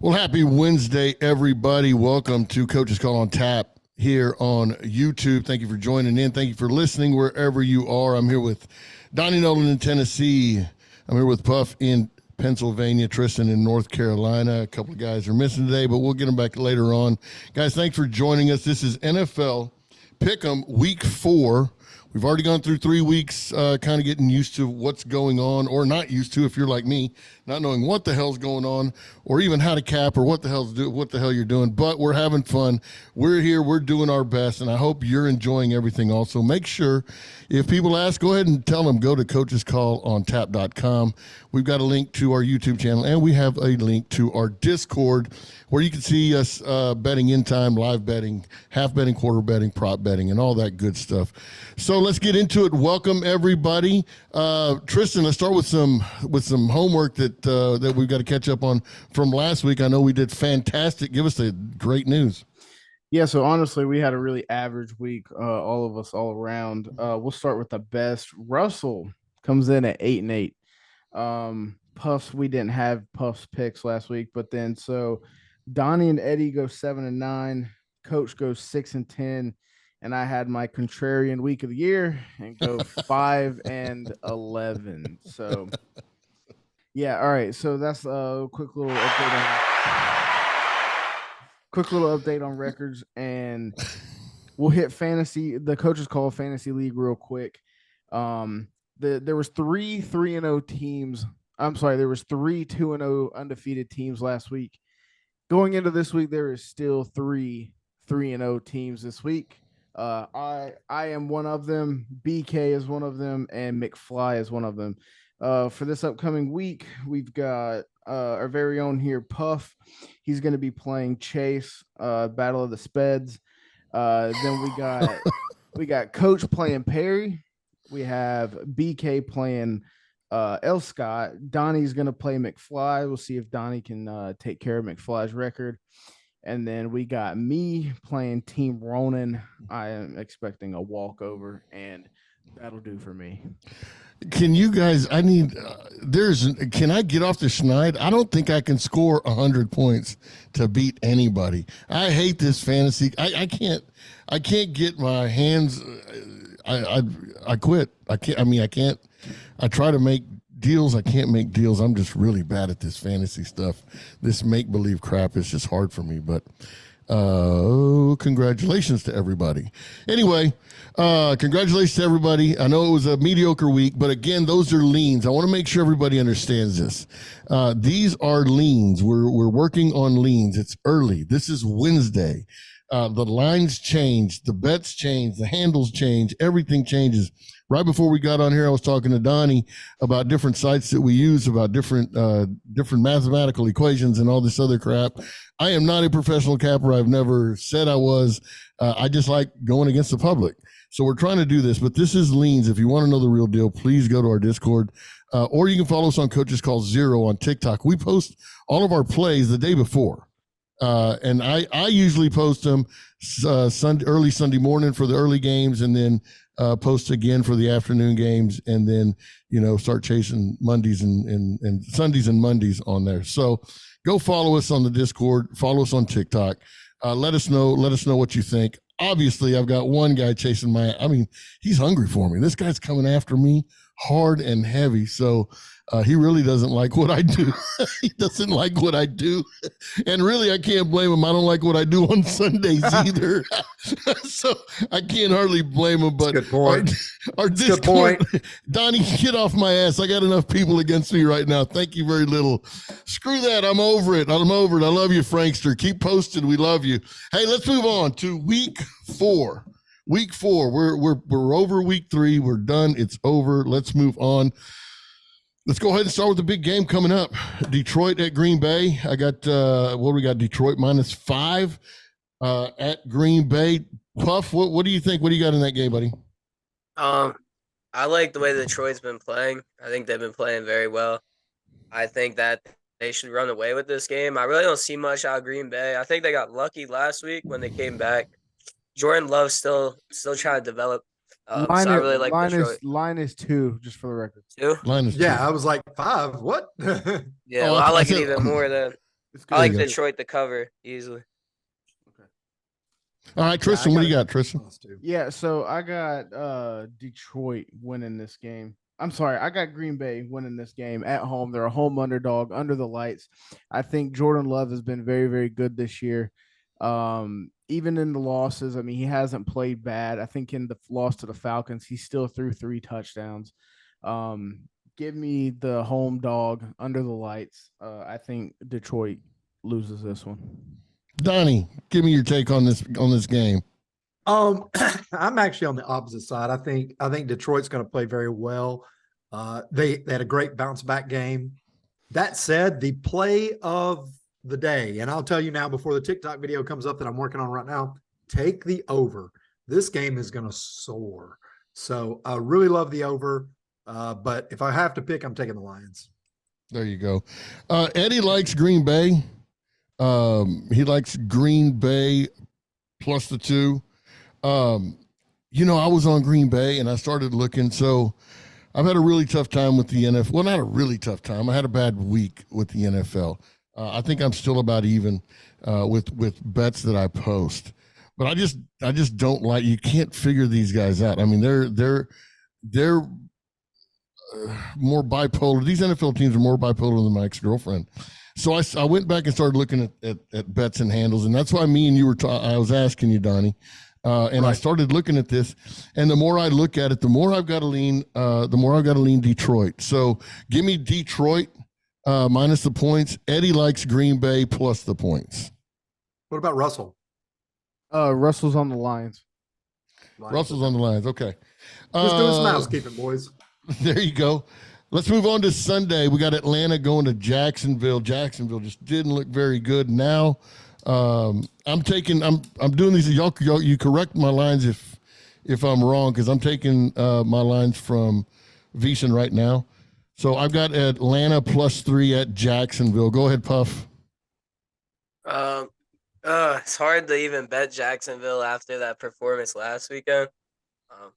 Well, happy Wednesday, everybody. Welcome to Coach's Call on Tap here on YouTube. Thank you for joining in. Thank you for listening wherever you are. I'm here with Donnie Nolan in Tennessee. I'm here with Puff in Pennsylvania, Tristan in North Carolina. A couple of guys are missing today, but we'll get them back later on. Guys, thanks for joining us. This is NFL Pick'em Week 4. We've already gone through 3 weeks, kind of getting used to what's going on, or not used to if you're like me, not knowing what the hell's going on, or even how to cap, or what the hell you're doing. But we're having fun. We're here. We're doing our best, and I hope you're enjoying everything. Also, make sure if people ask, go ahead and tell them go to coachescallontap.com. We've got a link to our YouTube channel, and we have a link to our Discord where you can see us betting in time, live betting, half betting, quarter betting, prop betting, and all that good stuff. So let's get into it. Welcome everybody. Tristan, let's start with some homework that we've got to catch up on from last week. I know we did fantastic. Give us the great news. Yeah, so honestly, we had a really average week, all of us all around. We'll start with the best. Russell comes in at 8-8. Puffs, we didn't have Puffs picks last week, but then so Donnie and Eddie go 7-9. Coach goes 6-10. And I had my contrarian week of the year and go 5-11. So, yeah, all right. So that's a quick little update on records, and we'll hit fantasy. The Coaches Call fantasy league real quick. There was 3 3-0 teams. I'm sorry, there was 3 2-0 undefeated teams last week. Going into this week, there is still 3 3-0 teams this week. I am one of them. BK is one of them, and McFly is one of them. For this upcoming week, we've got our very own here, Puff. He's going to be playing Chase, Battle of the Speds. Then we got Coach playing Perry. We have BK playing L. Scott. Donnie's going to play McFly. We'll see if Donnie can take care of McFly's record. And then we got me playing Team Ronan. I am expecting a walkover, and that'll do for me. Can you guys, can I get off the schneid? I don't think I can score 100 points to beat anybody. I hate this fantasy. I can't get my hands. I quit. I can't. I try to make deals. I can't make deals. I'm just really bad at this fantasy stuff. This make-believe crap is just hard for me, but congratulations to everybody. Anyway, congratulations to everybody. I know it was a mediocre week, but again, those are leans. I want to make sure everybody understands this. These are leans. We're working on leans. It's early. This is Wednesday. The lines change, the bets change, the handles change, everything changes. Right before we got on here, I was talking to Donnie about different sites that we use, about different mathematical equations and all this other crap. I am not a professional capper. I've never said I was. I just like going against the public. So we're trying to do this, but this is leans. If you want to know the real deal, please go to our Discord, or you can follow us on Coaches Call 0 on TikTok. We post all of our plays the day before. And I usually post them early Sunday morning for the early games, and then post again for the afternoon games, and then start chasing Mondays and Sundays and Mondays on there. So go follow us on the Discord, follow us on TikTok. Let us know what you think. Obviously, I've got one guy chasing he's hungry for me. This guy's coming after me hard and heavy. So he really doesn't like what I do. He doesn't like what I do. And really, I can't blame him. I don't like what I do on Sundays either. So I can't hardly blame him. But good point. Our Discord, Donnie, get off my ass. I got enough people against me right now. Thank you very little. Screw that. I'm over it. I love you, Frankster. Keep posted. We love you. Hey, let's move on to week 4. Week 4. We're over week 3. We're done. It's over. Let's move on. Let's go ahead and start with the big game coming up. Detroit at Green Bay. I got we got? Detroit -5 at Green Bay. Puff, what do you think? What do you got in that game, buddy? I like the way Detroit's been playing. I think they've been playing very well. I think that they should run away with this game. I really don't see much out of Green Bay. I think they got lucky last week when they came back. Jordan Love's still trying to develop. So I really like Detroit. Line is 2, just for the record. 2? Line is 2. Yeah, I was like 5. What? Yeah, I like it even more than. It's I good. like you go. Detroit to cover easily. All right, Tristan, what do you got, Tristan? Yeah, so I got Detroit winning this game. I'm sorry, I got Green Bay winning this game at home. They're a home underdog under the lights. I think Jordan Love has been very, very good this year. Even in the losses, I mean, he hasn't played bad. I think in the loss to the Falcons, he still threw 3 touchdowns. Give me the home dog under the lights. I think Detroit loses this one. Donnie, give me your take on this game. I'm actually on the opposite side. I think Detroit's going to play very well. They had a great bounce back game. That said, the play of the day, and I'll tell you now before the TikTok video comes up that I'm working on right now, take the over. This game is going to soar. So I really love the over. But if I have to pick, I'm taking the Lions. There you go. Eddie likes Green Bay. He likes Green Bay plus the 2. I was on Green Bay and I started looking. So I've had a really tough time with the NFL. Well, not a really tough time. I had a bad week with the NFL. I think I'm still about even with bets that I post. But I just don't like. You can't figure these guys out. I mean, they're more bipolar. These NFL teams are more bipolar than my ex-girlfriend. So I went back and started looking at bets and handles, and that's why me and you were. I was asking you, Donnie, and I started looking at this. And the more I look at it, the more I've got to lean. The more I've got to lean Detroit. So give me Detroit minus the points. Eddie likes Green Bay plus the points. What about Russell? Russell's on the Lions. Russell's on the Lions. Okay. Just doing some housekeeping, boys. There you go. Let's move on to Sunday. We got Atlanta going to Jacksonville. Jacksonville just didn't look very good. Now, I'm doing these. Y'all, you correct my lines if I'm wrong, because I'm taking my lines from VSiN right now. So I've got Atlanta plus 3 at Jacksonville. Go ahead, Puff. It's hard to even bet Jacksonville after that performance last weekend.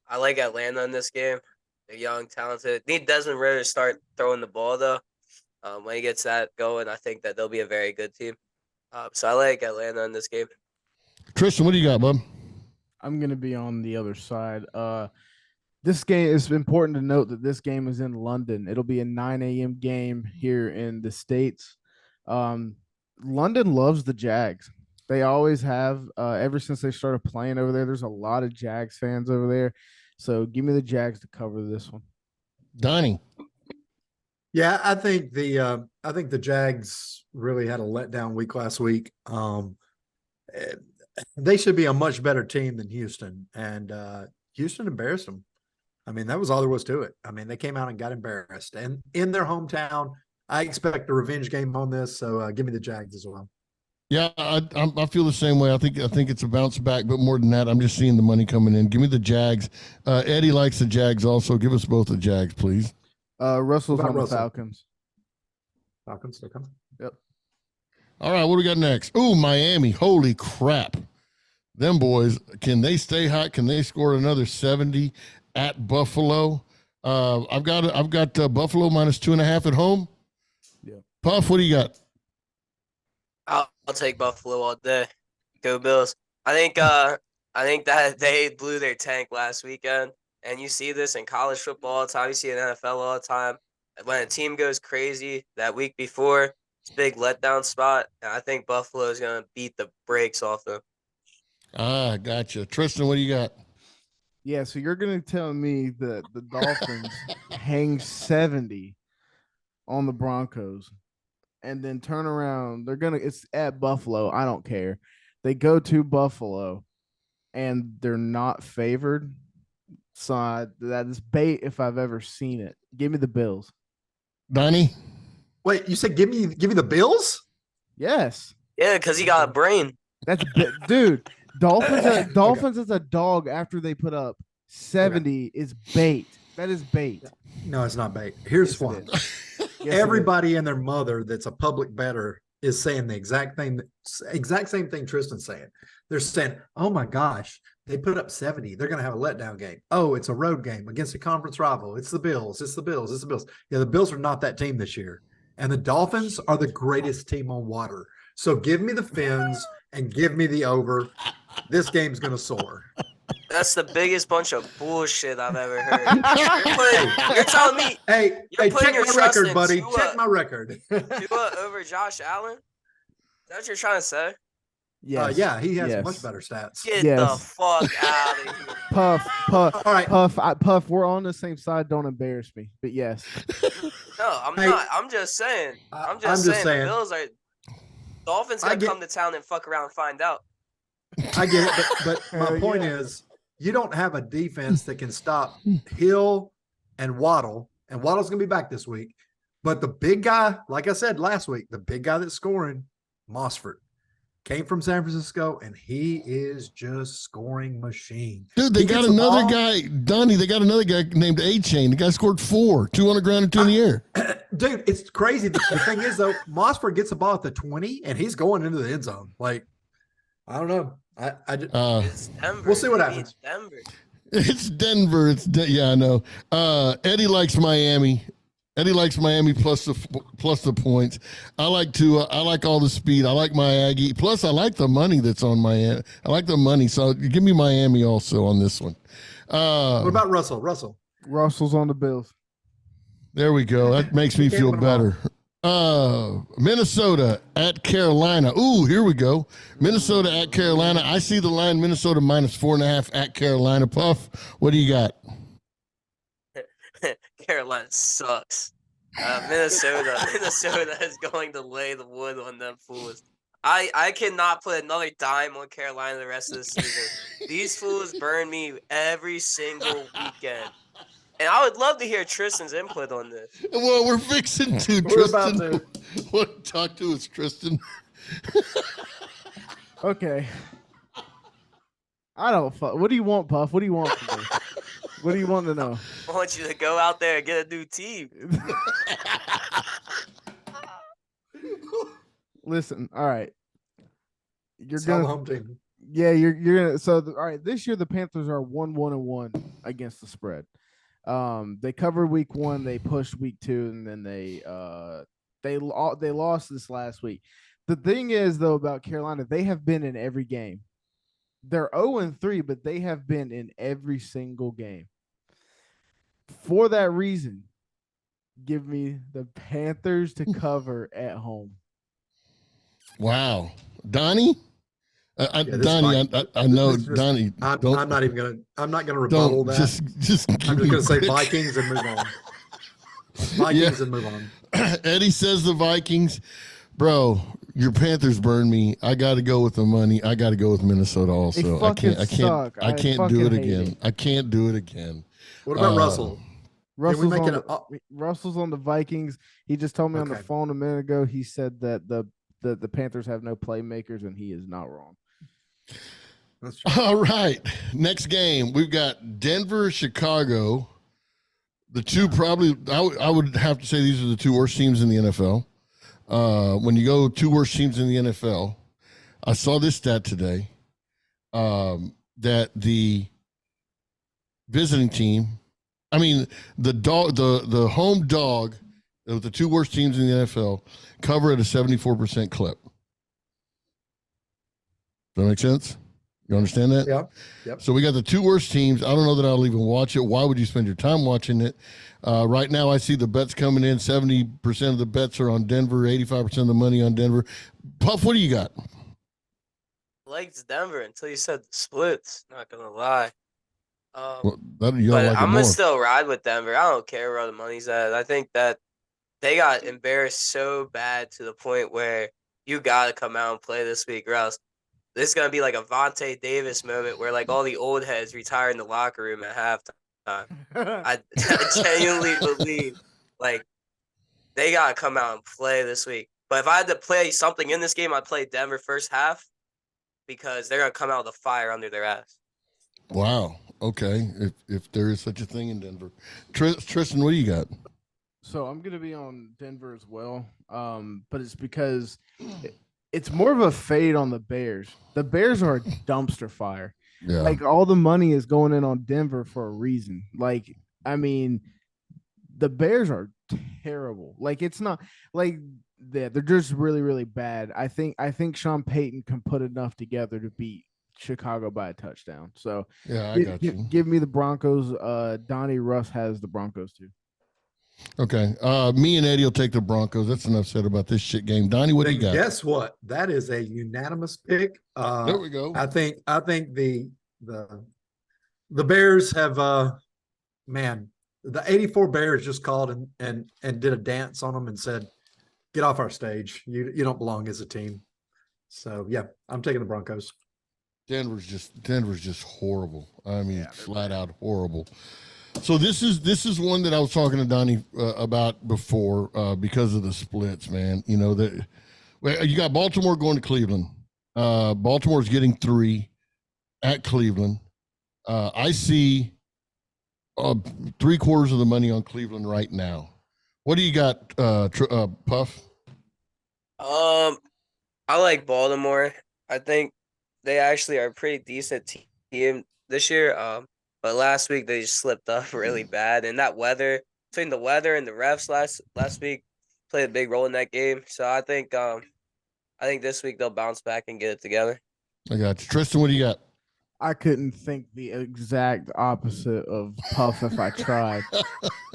I like Atlanta in this game. They're young, talented. Need Desmond Ritter to start throwing the ball, though. When he gets that going, I think that they'll be a very good team. So I like Atlanta in this game. Tristan, what do you got, bub? I'm going to be on the other side. This game is important to note that this game is in London. It'll be a 9 a.m. game here in the States. London loves the Jags. They always have. Ever since they started playing over there, there's a lot of Jags fans over there. So give me the Jags to cover this one. Donnie. Yeah, I think the Jags really had a letdown week last week. They should be a much better team than Houston, and Houston embarrassed them. I mean, that was all there was to it. I mean, they came out and got embarrassed, and in their hometown. I expect a revenge game on this, so give me the Jags as well. Yeah, I feel the same way. I think it's a bounce back, but more than that, I'm just seeing the money coming in. Give me the Jags. Eddie likes the Jags also. Give us both the Jags, please. Russell's on the Falcons. Falcons, okay. Yep. All right, what do we got next? Ooh, Miami. Holy crap. Them boys, can they stay hot? Can they score another 70 at Buffalo? I've got Buffalo minus 2.5 at home. Yeah. Puff, what do you got? I'll take Buffalo all day. Go Bills. I think that they blew their tank last weekend, and you see this in college football all the time. You see it in NFL all the time. When a team goes crazy that week before, it's a big letdown spot, and I think Buffalo is going to beat the brakes off them. Gotcha. Tristan, what do you got? Yeah, so you're going to tell me that the Dolphins hang 70 on the Broncos and then turn around. It's at Buffalo. I don't care. They go to Buffalo and they're not favored. So that is bait if I've ever seen it. Give me the Bills. Donnie? Wait, you said give me the Bills? Yes. Yeah, because he got a brain. That's dude. Dolphins is a dog after they put up 70 is bait. That is bait. No, it's not bait. Here's why. Everybody and their mother that's a public bettor is saying the exact same thing Tristan's saying. They're saying, oh my gosh, they put up 70. They're going to have a letdown game. Oh, it's a road game against a conference rival. It's the Bills. It's the Bills. It's the Bills. Yeah, the Bills are not that team this year. And the Dolphins are the greatest team on water. So give me the Fins and give me the over. This game's going to soar. That's the biggest bunch of bullshit I've ever heard. You're telling me Hey, check your my trust record, in buddy. Tua- Check my record. Tua over Josh Allen? Is that what you're trying to say? Yes. Yeah, he has Yes. much better stats. Get the Yes. fuck out of here. Puff. All right. Puff, we're on the same side. Don't embarrass me. But yes. No, I'm Hey, not. I'm just saying. I'm just saying the Bills are Dolphins gonna come to town and fuck around and find out. I get it, but my point is you don't have a defense that can stop Hill and Waddle, and Waddle's gonna be back this week. But the big guy, like I said last week, the big guy that's scoring, Mossford, came from San Francisco, and he is just scoring machine. Dude, they got another guy, Donnie. They got another guy named A-Chain. The guy scored 4, 2 on the ground and 2 in the air. Dude, it's crazy. The thing is, though, Mossford gets the ball at the 20, and he's going into the end zone. Like, I don't know. It's Denver. We'll see what happens. It's Denver. It's Denver. Yeah, I know. Eddie likes Miami. Eddie likes Miami plus the points. I like all the speed. I like my Aggie. Plus, I like the money that's on Miami. I like the money. So give me Miami also on this one. What about Russell? Russell's on the Bills. There we go. That makes me feel better. Minnesota at Carolina. Ooh, here we go. Minnesota at Carolina. I see the line Minnesota minus 4.5 at Carolina. Puff, what do you got? Carolina sucks. Minnesota is going to lay the wood on them fools. I cannot put another dime on Carolina the rest of the season. These fools burn me every single weekend. And I would love to hear Tristan's input on this. Well, we're fixing to. We're Tristan. about to. What? Talk to us, Tristan. Okay. I don't fuck. What do you want, Puff? What do you want from me? What do you want to know? I want you to go out there and get a new team. Listen, all right. You're Sell gonna the home team. Yeah, you're gonna. So all right, this year the Panthers are 1-1-1 against the spread. They covered week 1, they pushed week 2, and then they lost this last week. The thing is though about Carolina, they have been in every game. They're 0-3, but they have been in every single game. For that reason, give me the Panthers to cover at home. Wow, Donnie. Donnie, I know, Donnie. I'm not gonna rebuttal that. Just I'm just gonna say Vikings and move on. Vikings and move on. Eddie says the Vikings. Bro, your Panthers burn me. I got to go with the money. I got to go with Minnesota also. I can't do it again. I can't do it again. What about Russell? Russell's on the Vikings. He just told me on the phone a minute ago. He said that the Panthers have no playmakers, and he is not wrong. That's true. All right. Next game, we've got Denver, Chicago. The two probably, I would have to say these are the two worst teams in the NFL. When you go 2 worst teams in the NFL, I saw this stat today that the visiting team, the home dog of the 2 worst teams in the NFL cover at a 74% clip. Does that make sense? You understand that? Yep. So we got the 2 worst teams. I don't know that I'll even watch it. Why would you spend your time watching it? Right now, I see the bets coming in. 70% of the bets are on Denver, 85% of the money on Denver. Puff, what do you got? I liked Denver until you said the splits. Not going to lie. You don't but like I'm it more. going to still ride with Denver. I don't care where the money's at. I think that they got embarrassed so bad to the point where you got to come out and play this week or else. This is going to be like a Vontae Davis moment where like all the old heads retire in the locker room at halftime. I genuinely believe like they got to come out and play this week. But if I had to play something in this game, I'd play Denver first half because they're going to come out with a fire under their ass. Wow. Okay. If there is such a thing in Denver. Tristan, what do you got? So I'm going to be on Denver as well. But it's because it's more of a fade on the Bears. The Bears are a dumpster fire. Yeah. Like all the money is going in on Denver for a reason. Like, I mean, the Bears are terrible. Like it's not like they're just really, really bad. I think Sean Payton can put enough together to beat Chicago by a touchdown. So Yeah, I got you. give me the Broncos. Donnie Russ has the Broncos too. Okay. Me and Eddie will take the Broncos. That's enough said about this shit game. Donnie, what do you got? Guess what? That is a unanimous pick. There we go. I think the Bears have man, the 84 Bears just called and did a dance on them and said, "Get off our stage. You don't belong as a team." So yeah, I'm taking the Broncos. Denver's just horrible. I mean, flat out horrible. So this is one that I was talking to Donnie about before because of the splits, man. You know that you got Baltimore going to Cleveland. Baltimore's getting 3 at Cleveland. I see 3/4 of the money on Cleveland right now. What do you got, Puff? I like Baltimore. I think they actually are a pretty decent team this year. But last week they just slipped up really bad, and that weather between the weather and the refs last week played a big role in that game. So I think this week they'll bounce back and get it together. I got you, Tristan. What do you got? I couldn't think the exact opposite of Puff if I tried.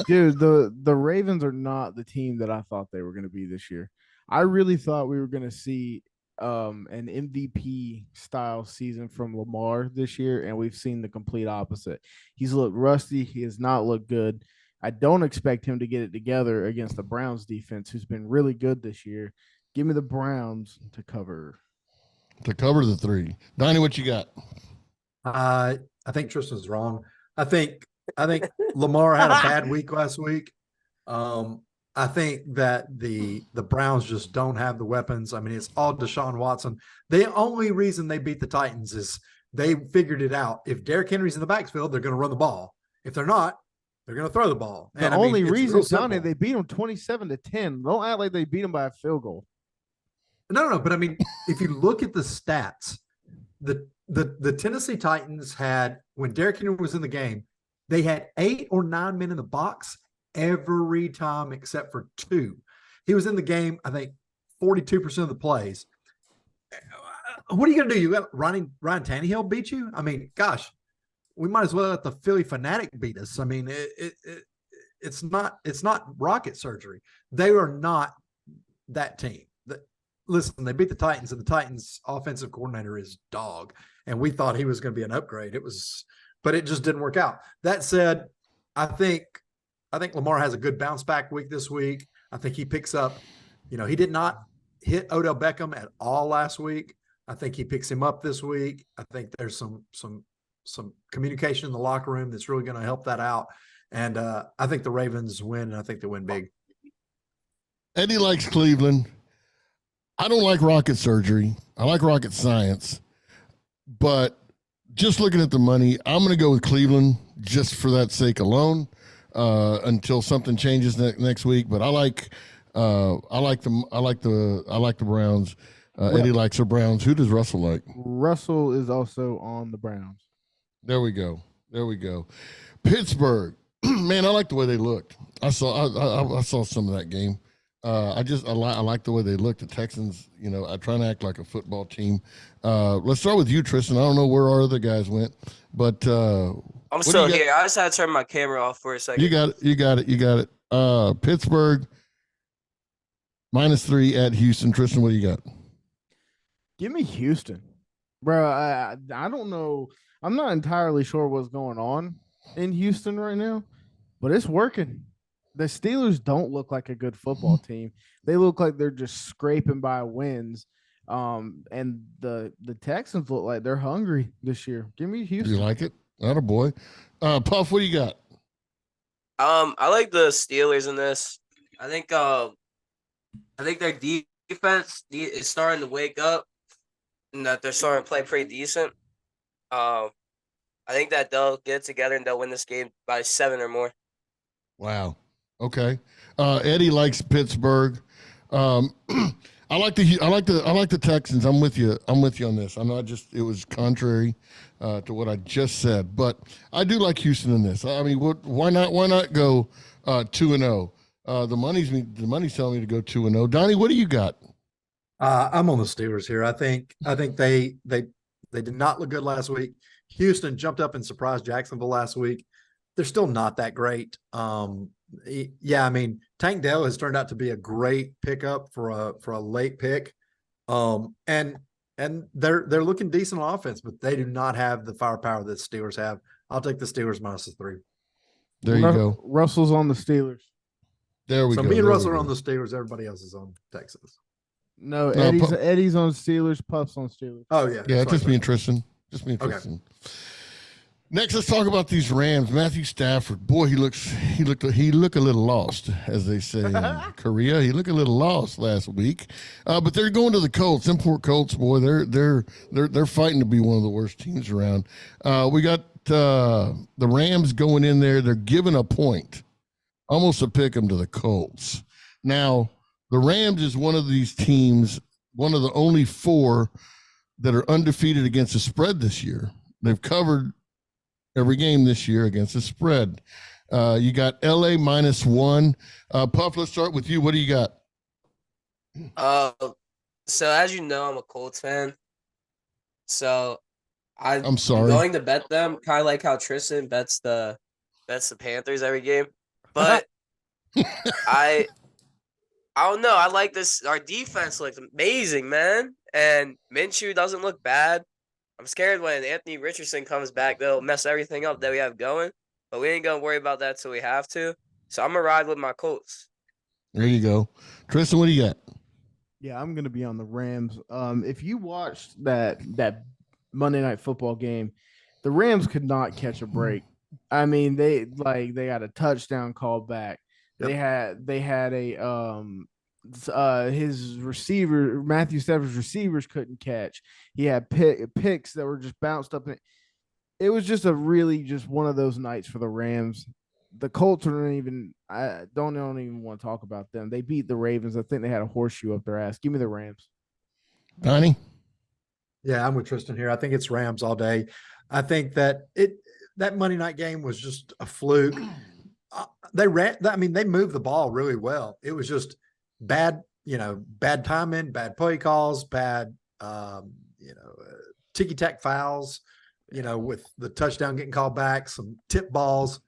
Dude, the Ravens are not the team that I thought they were going to be this year. I really thought we were going to see an MVP style season from Lamar this year, and we've seen the complete opposite. He's looked rusty. He has not looked good. I don't expect him to get it together against the Browns defense, who's been really good this year. Give me the Browns to cover. To cover the 3. Donnie, what you got? I think Tristan's wrong. I think Lamar had a bad week last week. I think that the Browns just don't have the weapons. I mean, it's all Deshaun Watson. The only reason they beat the Titans is they figured it out. If Derrick Henry's in the backfield, they're going to run the ball. If they're not, they're going to throw the ball. The only reason, Johnny, they beat them 27-10. Don't act like they beat them by a field goal. No. But I mean, if you look at the stats, the Tennessee Titans had, when Derrick Henry was in the game, they had 8 or 9 men in the box every time except for 2. He was in the game, I think, 42% of the plays. What are you going to do? You got Ryan Tannehill beat you? I mean, gosh, we might as well let the Philly Fanatic beat us. I mean, it's not rocket surgery. They are not that team. Listen, they beat the Titans, and the Titans' offensive coordinator is dog, and we thought he was going to be an upgrade. But it just didn't work out. That said, I think Lamar has a good bounce back week this week. I think he picks up. He did not hit Odell Beckham at all last week. I think he picks him up this week. I think there's some communication in the locker room that's really going to help that out. And I think the Ravens win, and I think they win big. Eddie likes Cleveland. I don't like rocket surgery. I like rocket science. But just looking at the money, I'm going to go with Cleveland just for that sake alone until something changes next week. But I like the Browns. Eddie likes the Browns. Who does Russell like? Russell is also on the Browns. There we go. Pittsburgh. Man, I like the way they looked. I saw some of that game. I like the way they looked. The Texans, I try to act like a football team. Let's start with you, Tristan. I don't know where our other guys went, but I'm still here. I just had to turn my camera off for a second. You got it. Pittsburgh -3 at Houston. Tristan, what do you got? Give me Houston, bro. I don't know. I'm not entirely sure what's going on in Houston right now, but it's working. The Steelers don't look like a good football team. They look like they're just scraping by wins. And the Texans look like they're hungry this year. Give me Houston. You like it? Attaboy. Puff, what do you got? I like the Steelers in this. I think their defense is starting to wake up, and that they're starting to play pretty decent. I think that they'll get together and they'll win this game by 7 or more. Wow. Okay. Eddie likes Pittsburgh. I like the Texans. I'm with you on this. I know it was contrary to what I just said, but I do like Houston in this. I mean, why not go 2-0? The money's telling me to go 2-0. Donnie, what do you got? I'm on the Steelers here. I think they did not look good last week. Houston jumped up and surprised Jacksonville last week. They're still not that great. Yeah, I mean, Tank Dell has turned out to be a great pickup for a late pick. And they're looking decent on offense, but they do not have the firepower that the Steelers have. I'll take the Steelers -3. There you go. Russell's on the Steelers. There we go. So me and Russell are on the Steelers. Everybody else is on Texas. No, Eddie's on Steelers. Puff's on Steelers. Oh yeah, yeah. Just me and Tristan. Just me and Tristan. Okay. Next, let's talk about these Rams. Matthew Stafford, boy, he look a little lost, as they say in Korea. He looked a little lost last week, but they're going to the Colts. Import Colts, boy, they're fighting to be one of the worst teams around. We got the Rams going in there. They're giving a point, almost a pick 'em to the Colts. Now, the Rams is one of these teams, one of the only 4 that are undefeated against the spread this year. They've covered every game this year against the spread. You got LA -1. Puff, let's start with you. What do you got? So as you know, I'm a Colts fan. So I'm sorry. I'm going to bet them, kind of like how Tristan bets the Panthers every game. But I don't know. I like this. Our defense looks amazing, man. And Minshew doesn't look bad. I'm scared when Anthony Richardson comes back, they'll mess everything up that we have going. But we ain't going to worry about that till we have to. So I'm going to ride with my Colts. There you go. Tristan, what do you got? Yeah, I'm going to be on the Rams. If you watched that Monday Night Football game, the Rams could not catch a break. I mean, they got a touchdown call back. Yep. They had his receiver, Matthew Stafford's receivers couldn't catch. He had picks that were just bounced up. It was just one of those nights for the Rams. The Colts I don't even want to talk about them. They beat the Ravens. I think they had a horseshoe up their ass. Give me the Rams. Donnie? Yeah, I'm with Tristan here. I think it's Rams all day. I think that Monday night game was just a fluke. They moved the ball really well. It was just bad timing, bad play calls, bad, ticky-tack fouls, with the touchdown getting called back, some tip balls.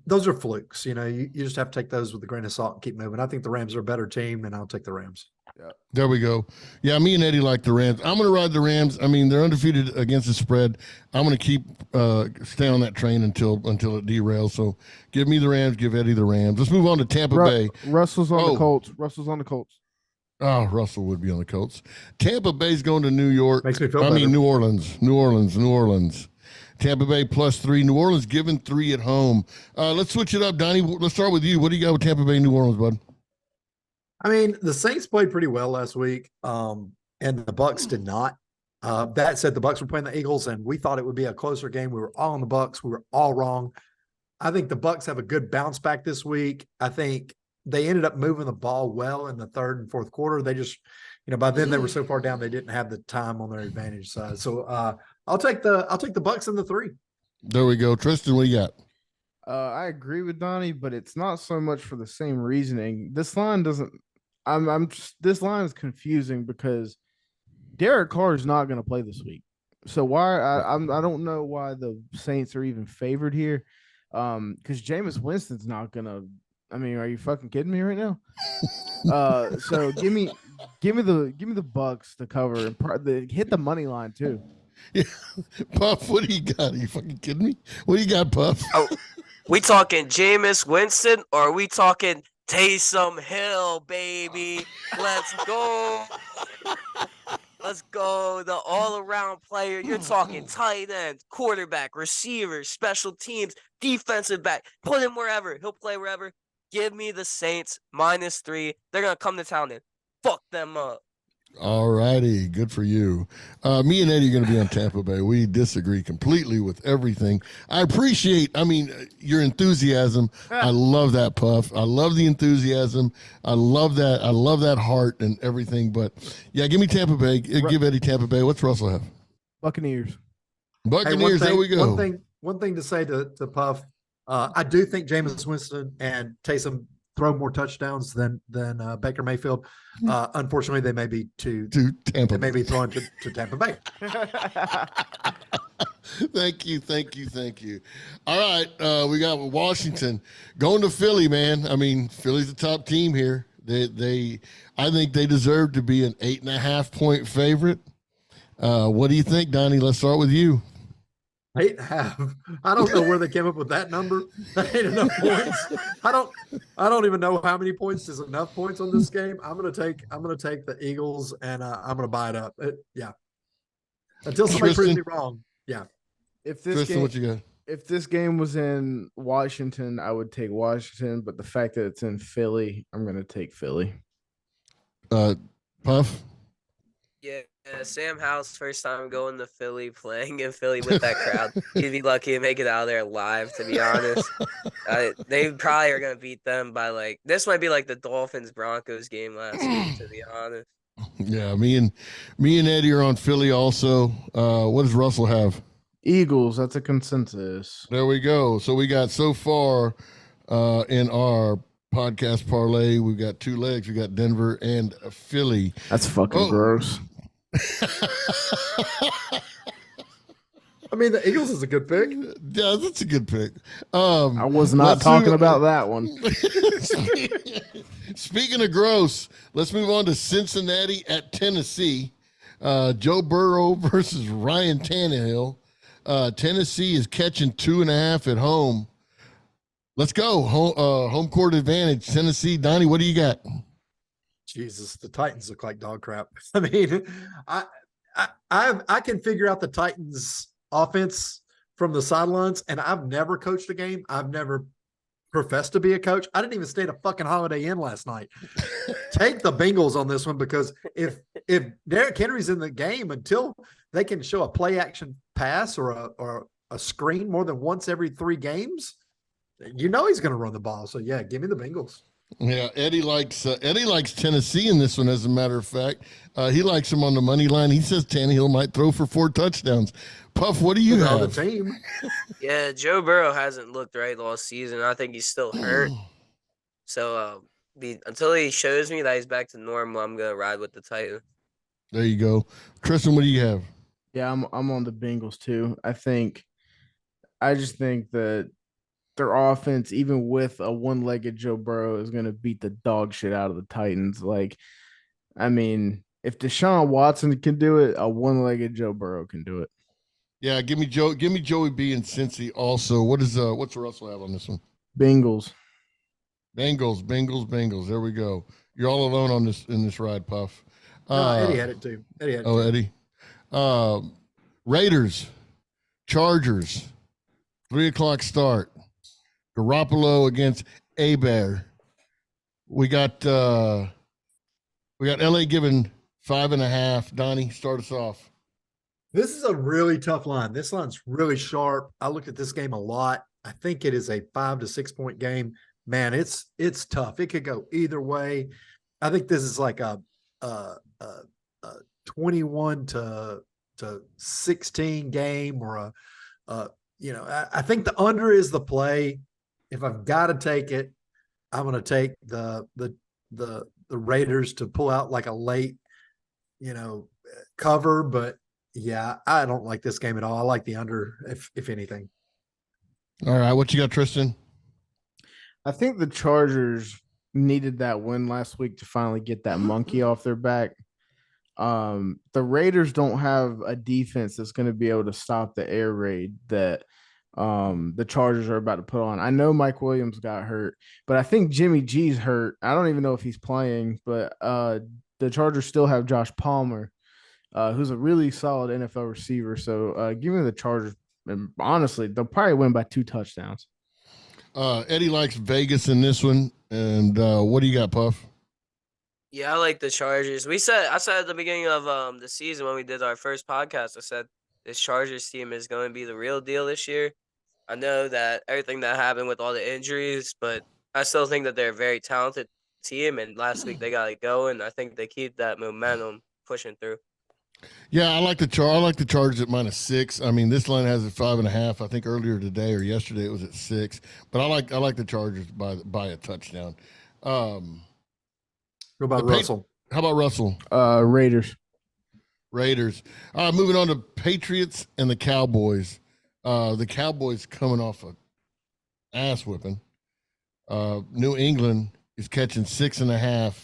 Those are flukes. You just have to take those with a grain of salt and keep moving. I think the Rams are a better team, and I'll take the Rams. Yeah. There we go. Yeah, me and Eddie like the Rams. I'm going to ride the Rams. I mean, they're undefeated against the spread. I'm going to stay on that train until it derails. So give me the Rams, give Eddie the Rams. Let's move on to Tampa Bay. Russell's on the Colts. Russell's on the Colts. Oh, Russell would be on the Colts. Tampa Bay's going to New York. Makes me feel better. New Orleans. Tampa Bay +3. New Orleans giving 3 at home. Let's switch it up, Donnie. Let's start with you. What do you got with Tampa Bay, New Orleans, bud? I mean, the Saints played pretty well last week, and the Bucs did not. That said, the Bucs were playing the Eagles, and we thought it would be a closer game. We were all on the Bucs. We were all wrong. I think the Bucs have a good bounce back this week. I think they ended up moving the ball well in the third and fourth quarter. They just, by then they were so far down they didn't have the time on their advantage side. So I'll take the Bucs in the 3. There we go. Tristan, what do you got? I agree with Donnie, but it's not so much for the same reasoning. This line doesn't. This line is confusing because Derek Carr is not going to play this week. So why? I don't know why the Saints are even favored here. Because Jameis Winston's not going to. I mean, are you fucking kidding me right now? So give me the Bucs to cover and hit the money line too. Yeah, Puff, what do you got? Are you fucking kidding me? What do you got, Puff? Oh, we talking Jameis Winston or are we talking Taysom Hill, baby? Let's go. Let's go. The all-around player. You're talking tight end, quarterback, receiver, special teams, defensive back. Put him wherever. He'll play wherever. Give me the Saints -3. They're going to come to town and fuck them up. All righty. Good for you. Me and Eddie are going to be on Tampa Bay. We disagree completely with everything. I appreciate, your enthusiasm. I love that, Puff. I love the enthusiasm. I love that. I love that heart and everything. But, yeah, give me Tampa Bay. Give Eddie Tampa Bay. What's Russell have? Buccaneers. Buccaneers, there we go. One thing to say to Puff, I do think Jameis Winston and Taysom throw more touchdowns than Baker Mayfield. Unfortunately, they may be To Tampa. They may be thrown to Tampa Bay. Thank you. All right, we got Washington going to Philly, man. I mean, Philly's the top team here. I think they deserve to be an 8.5 point favorite. What do you think, Donnie? Let's start with you. 8.5. I don't know where they came up with that number. That ain't enough points. I don't even know how many points is enough points on this game. I'm gonna take the Eagles, and I'm gonna buy it up. Yeah. Until somebody proves me wrong. Yeah. If this Tristan, game, what you got? if this game was in Washington, I would take Washington. But the fact that it's in Philly, I'm going to take Philly. Puff? Yeah, Sam Howell's first time going to Philly, playing in Philly with that crowd. He'd be lucky to make it out of there alive, to be honest. They probably are going to beat them by this might be like the Dolphins-Broncos game last week, to be honest. Yeah, me and Eddie are on Philly also. What does Russell have? Eagles, that's a consensus. There we go. So we got so far in our podcast parlay, we've got two legs. We got Denver and Philly. That's fucking gross. I mean, the Eagles is a good pick. Yeah, that's a good pick. I was not talking about that one. Speaking of gross, let's move on to Cincinnati at Tennessee. Joe Burrow versus Ryan Tannehill. Tennessee is catching 2.5 at home. Let's go. Home court advantage. Tennessee. Donnie, what do you got? Jesus, the Titans look like dog crap. I mean, I can figure out the Titans offense from the sidelines, and I've never coached a game. I've never professed to be a coach. I didn't even stay at a fucking Holiday Inn last night. Take the Bengals on this one, because if Derrick Henry's in the game, until they can show a play action pass or a screen more than once every 3 games, he's going to run the ball. So yeah, give me the Bengals. Yeah, Eddie likes Tennessee in this one. As a matter of fact, he likes him on the money line. He says Tannehill might throw for 4 touchdowns. Puff, what do you have? The team. Yeah, Joe Burrow hasn't looked right all season. I think he's still hurt. So until he shows me that he's back to normal, I'm gonna ride with the Titans. There you go, Tristan. What do you have? Yeah, I'm on the Bengals too. I just think that their offense, even with a one-legged Joe Burrow, is going to beat the dog shit out of the Titans. I mean, if Deshaun Watson can do it, a one-legged Joe Burrow can do it. Yeah, give me Joey B and Cincy also. What's Russell have on this one? Bengals. There we go. You're all alone on this in this ride, Puff. Eddie had it too. Eddie. Raiders, Chargers, 3:00 start. Garoppolo against Bear. We got LA giving 5.5. Donnie, start us off. This is a really tough line. This line's really sharp. I looked at this game a lot. I think it is a 5 to 6 point game. Man, it's tough. It could go either way. I think this is like a 21 to 16 game, or I think the under is the play. If I've got to take it, I'm going to take the Raiders to pull out like a late, cover. But yeah, I don't like this game at all. I like the under, if anything. All right, what you got, Tristan? I think the Chargers needed that win last week to finally get that monkey off their back. The Raiders don't have a defense that's going to be able to stop the air raid that the Chargers are about to put on. I know Mike Williams got hurt, but I think Jimmy G's hurt. I don't even know if he's playing, but the Chargers still have Josh Palmer, who's a really solid NFL receiver. So give me the Chargers. And honestly, they'll probably win by 2 touchdowns. Eddie likes Vegas in this one. And what do you got, Puff? Yeah, I like the Chargers. I said at the beginning of the season when we did our first podcast, I said this Chargers team is going to be the real deal this year. I know that everything that happened with all the injuries, but I still think that they're a very talented team. And last week they got it going. I think they keep that momentum pushing through. Yeah, I like the Chargers at -6. I mean, this line has it 5.5. I think earlier today or yesterday it was at 6. But I like the Chargers by a touchdown. What about Russell? How about Russell? Raiders. Raiders. Moving on to Patriots and the Cowboys. The Cowboys coming off a ass whipping. New England is catching 6.5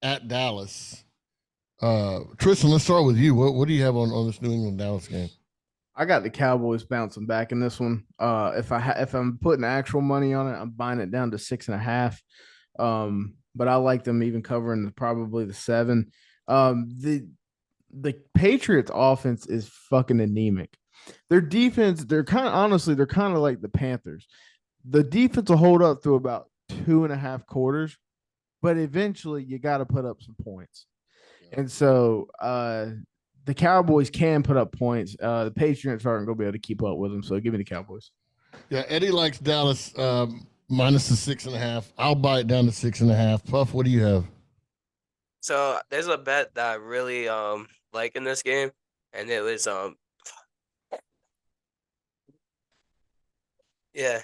at Dallas. Tristan, let's start with you. What do you have on this New England Dallas game? I got the Cowboys bouncing back in this one. If I'm putting actual money on it, I'm buying it down to 6.5. But I like them even covering probably the 7. The Patriots offense is fucking anemic. Their defense, they're kind of like the Panthers. The defense will hold up through about 2.5 quarters, but eventually you got to put up some points. And so the Cowboys can put up points. The Patriots aren't going to be able to keep up with them, so give me the Cowboys. Yeah, Eddie likes Dallas minus the 6.5. I'll buy it down to 6.5. Puff, what do you have? So there's a bet that I really like in this game, and it was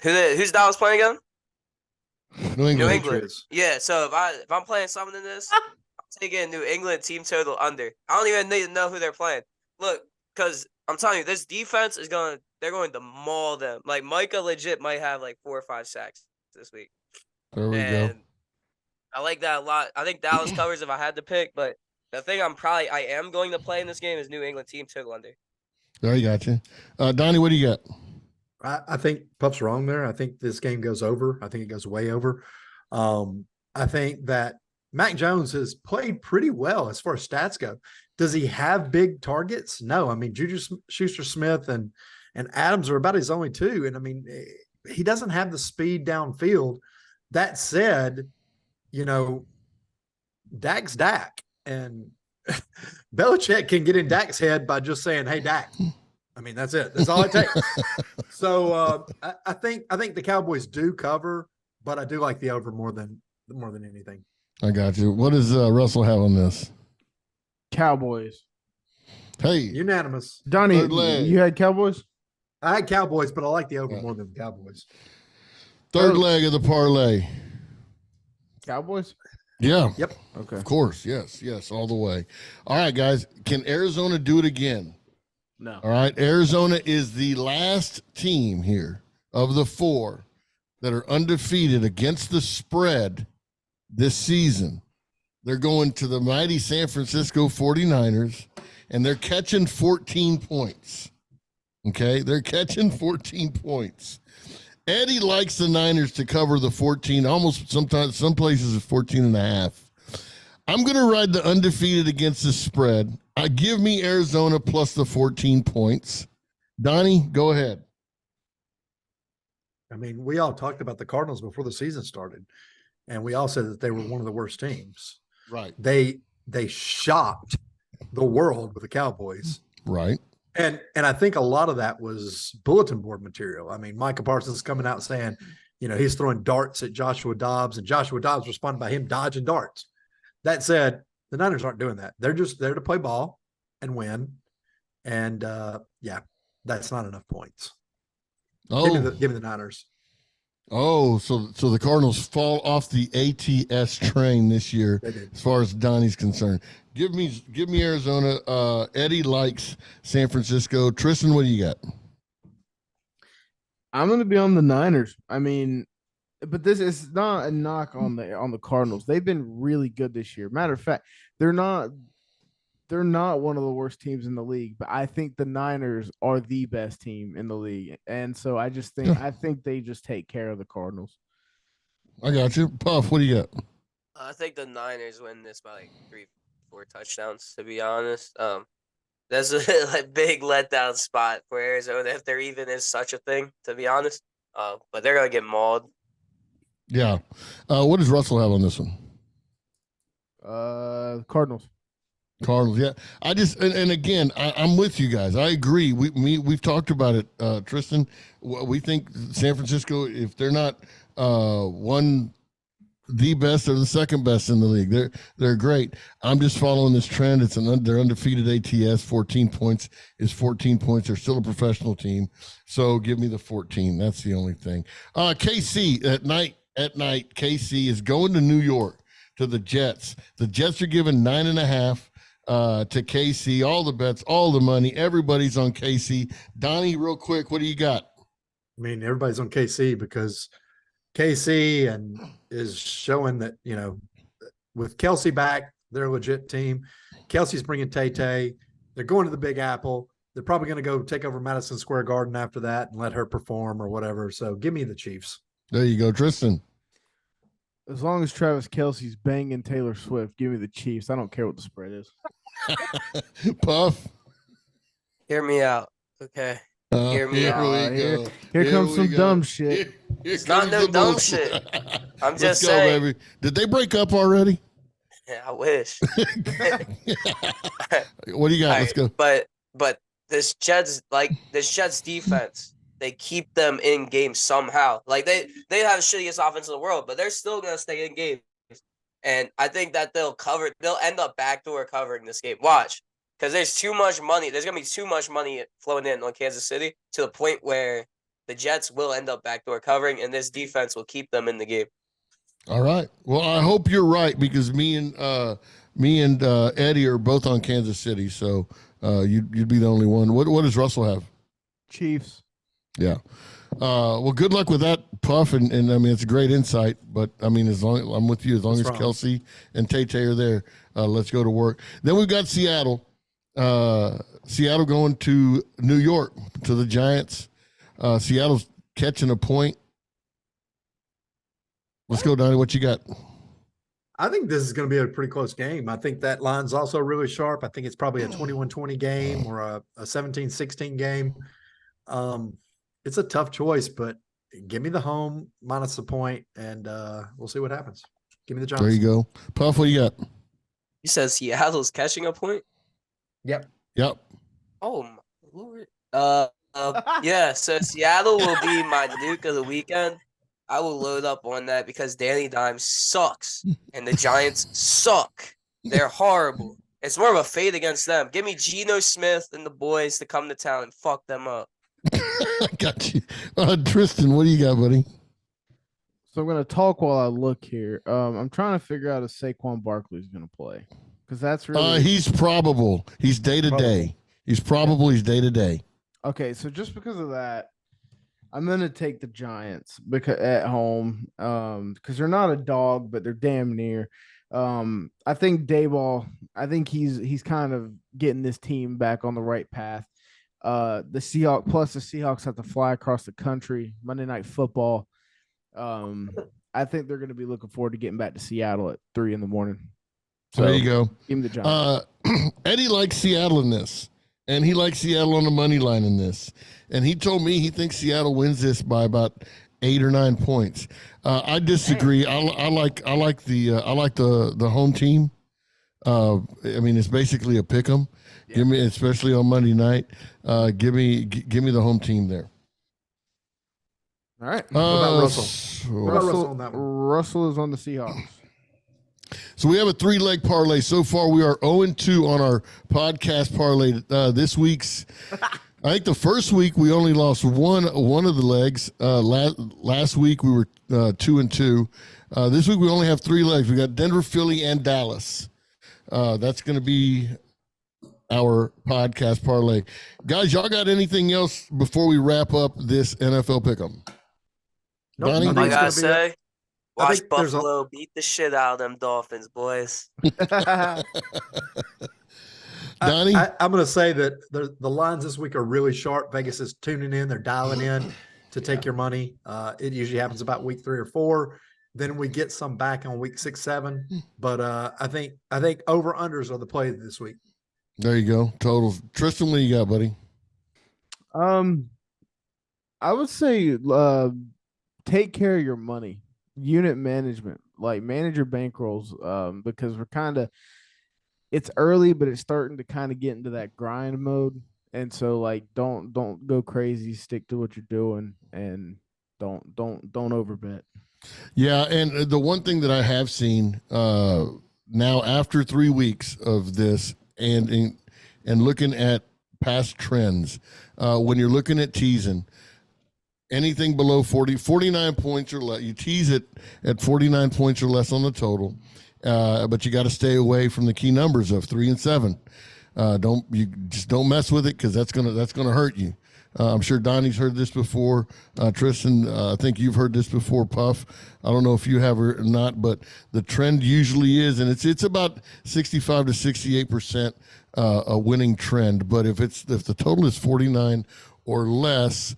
who's Dallas playing again? New England. Patriots. Yeah, so if I'm playing something in this, I'm taking New England team total under. I don't even need to know who they're playing. Look, because I'm telling you, this defense they're going to maul them. Like Micah legit might have like 4 or 5 sacks this week. There we go. I like that a lot. I think Dallas covers if I had to pick, but the thing I am going to play in this game is New England team total under. There you got you. Donnie, what do you got? I think Puff's wrong there. I think this game goes over. I think it goes way over. I think that Mac Jones has played pretty well as far as stats go. Does he have big targets? No. I mean, Juju Schuster-Smith and Adams are about his only 2. And I mean, he doesn't have the speed downfield. That said, Dak's Dak, and Belichick can get in Dak's head by just saying, "Hey, Dak." I mean, that's it. That's all it takes. So I think the Cowboys do cover, but I do like the over more than anything. I got you. What does Russell have on this? Cowboys. Hey, unanimous. Donnie, you had Cowboys? I had Cowboys, but I like the over more than the Cowboys. Third leg of the parlay. Cowboys? Yeah. Yep. Okay. Of course. Yes, all the way. All right, guys. Can Arizona do it again? No. All right. Arizona is the last team here of the 4 that are undefeated against the spread this season. They're going to the mighty San Francisco 49ers, and they're catching 14 points. Okay? They're catching 14 points. Eddie likes the Niners to cover the 14, almost sometimes, some places it's 14.5. I'm going to ride the undefeated against the spread. Give me Arizona plus the 14 points. Donnie, go ahead. I mean, we all talked about the Cardinals before the season started, and we all said that they were one of the worst teams. Right. They shocked the world with the Cowboys. Right. And I think a lot of that was bulletin board material. I mean, Micah Parsons coming out saying, he's throwing darts at Joshua Dobbs, and Joshua Dobbs responded by him dodging darts. That said, the Niners aren't doing that. They're just there to play ball and win. And that's not enough points. Oh, give me the Niners. Oh, so the Cardinals fall off the ATS train this year, as far as Donnie's concerned. Give me Arizona. Eddie likes San Francisco. Tristan, what do you got? I'm going to be on the Niners. I mean, but this is not a knock on the Cardinals. They've been really good this year. Matter of fact, they're not one of the worst teams in the league, but I think the Niners are the best team in the league. And so I think they just take care of the Cardinals. I got you. Puff, what do you got? I think the Niners win this by like 3-4 touchdowns, to be honest. That's a big letdown spot for Arizona, if there even is such a thing, to be honest. But they're going to get mauled. Yeah. What does Russell have on this one? Cardinals. Yeah. I just and again, I'm with you guys. I agree. We've talked about it, Tristan. We think San Francisco, if they're not the best or the second best in the league, they're great. I'm just following this trend. They're undefeated ATS. 14 points is 14 points. They're still a professional team. So give me the 14. That's the only thing. KC at night at night, KC is going to New York to the Jets. The Jets are giving 9.5 to KC. All the bets, all the money. Everybody's on KC. Donnie, real quick, what do you got? I mean, everybody's on KC because KC is showing that, with Kelsey back, they're a legit team. Kelsey's bringing Tay-Tay. They're going to the Big Apple. They're probably going to go take over Madison Square Garden after that and let her perform or whatever. So give me the Chiefs. There you go, Tristan. As long as Travis Kelce's banging Taylor Swift, give me the Chiefs. I don't care what the spread is. Puff. Hear me out, okay? Hear me out. Here comes some dumb shit. It's not no dumb shit. I'm just saying. Baby. Did they break up already? Yeah, I wish. What do you got? Right, Let's go. But this Jets defense, they keep them in games somehow. Like they have the shittiest offense in the world, but they're still gonna stay in games. And I think that they'll end up backdoor covering this game. Watch. Because there's too much money. There's going to be too much money flowing in on Kansas City to the point where the Jets will end up backdoor covering, and this defense will keep them in the game. All right. Well, I hope you're right because me and Eddie are both on Kansas City, so you'd be the only one. What does Russell have? Chiefs. Yeah. Well, good luck with that, Puff, and I mean it's a great insight. But I mean, as long I'm with you, as long as Kelsey and Tay-Tay are there, let's go to work. Then we've got Seattle. Seattle going to New York to the Giants. Seattle's catching a point. Let's go, Donnie. What you got? I think this is going to be a pretty close game. I think that line's also really sharp. I think it's probably a 21-20 game or a 17-16 game. It's a tough choice, but give me the home minus the point, and we'll see what happens. Give me the Giants. There you go. Puff, what you got? You said Seattle's catching a point? Yep. Oh, my Lord. Yeah, so Seattle will be my nuke of the weekend. I will load up on that because Danny Dimes sucks, and the Giants suck. They're horrible. It's more of a fade against them. Give me Geno Smith and the boys to come to town and fuck them up. Got you. Tristan, what do you got, buddy? So I'm going to talk while I look here. I'm trying to figure out if Saquon Barkley's going to play because that's really he's probable. He's day to day. He's probable. He's day to day. Okay, so just because of that, I'm going to take the Giants because at home because they're not a dog, but they're damn near. I think Dayball. I think he's kind of getting this team back on the right path. The Seahawks have to fly across the country. Monday Night Football. I think they're going to be looking forward to getting back to Seattle at 3 a.m. So there you go. Give him the Giants. Eddie likes Seattle in this, and he likes Seattle on the money line in this. And he told me he thinks Seattle wins this by about 8 or 9 points. I disagree. I like the home team. I mean, it's basically a pick 'em. Yeah. Give me, especially on Monday night. Give me the home team there. All right. What about Russell? What about Russell on that one? Russell is on the Seahawks. So we have a 3-leg parlay. So far, we are 0-2 on our podcast parlay. This week's, I think the first week we only lost one of the legs. Last week we were 2-2. This week we only have 3 legs. We got Denver, Philly, and Dallas. That's going to be our podcast parlay. Guys, y'all got anything else before we wrap up this NFL Pick'em? Nope, Donnie? I gotta say, watch Buffalo beat the shit out of them Dolphins, boys. Donnie? I'm going to say that the lines this week are really sharp. Vegas is tuning in. They're dialing in to take your money. It usually happens about week 3 or 4. Then we get some back on week 6, 7. But I think over-unders are the play this week. There you go. Totals. Tristan, what do you got, buddy? I would say take care of your money. Unit management. Like manage your bankrolls because it's early, but it's starting to kind of get into that grind mode. And so like don't go crazy, stick to what you're doing and don't overbet. Yeah, and the one thing that I have seen now after 3 weeks of this and looking at past trends, when you're looking at teasing, anything below 49 points or less. You tease it at 49 points or less on the total, but you got to stay away from the key numbers of 3 and 7. Don't mess with it because that's gonna hurt you. I'm sure Donnie's heard this before. Tristan, I think you've heard this before. Puff, I don't know if you have or not, but the trend usually is, and it's about 65 to 68% a winning trend. But if the total is 49 or less,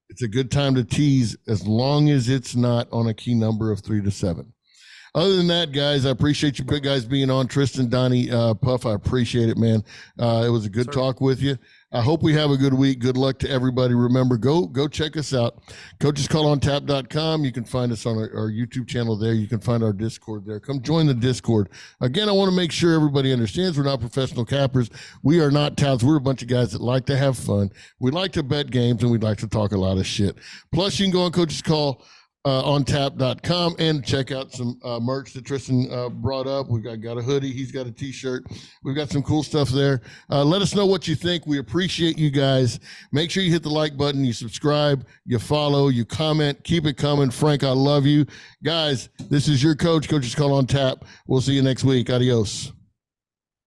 it's a good time to tease as long as it's not on a key number of 3 to 7. Other than that, guys, I appreciate you guys being on. Tristan, Donnie, Puff, I appreciate it, man. It was a good talk with you. I hope we have a good week. Good luck to everybody. Remember, go check us out. CoachesCallOnTap.com. You can find us on our YouTube channel there. You can find our Discord there. Come join the Discord. Again, I want to make sure everybody understands we're not professional cappers. We are not touts. We're a bunch of guys that like to have fun. We like to bet games, and we like to talk a lot of shit. Plus, you can go on Coaches Call on tap.com and check out some merch that Tristan brought up. We've got a hoodie. He's got a t-shirt. We've got some cool stuff there. Let us know what you think. We appreciate you guys. Make sure you hit the like button, you subscribe, you follow, you comment. Keep it coming. Frank, I love you. Guys, this is your coach, Coaches Call on Tap. We'll see you next week. Adios.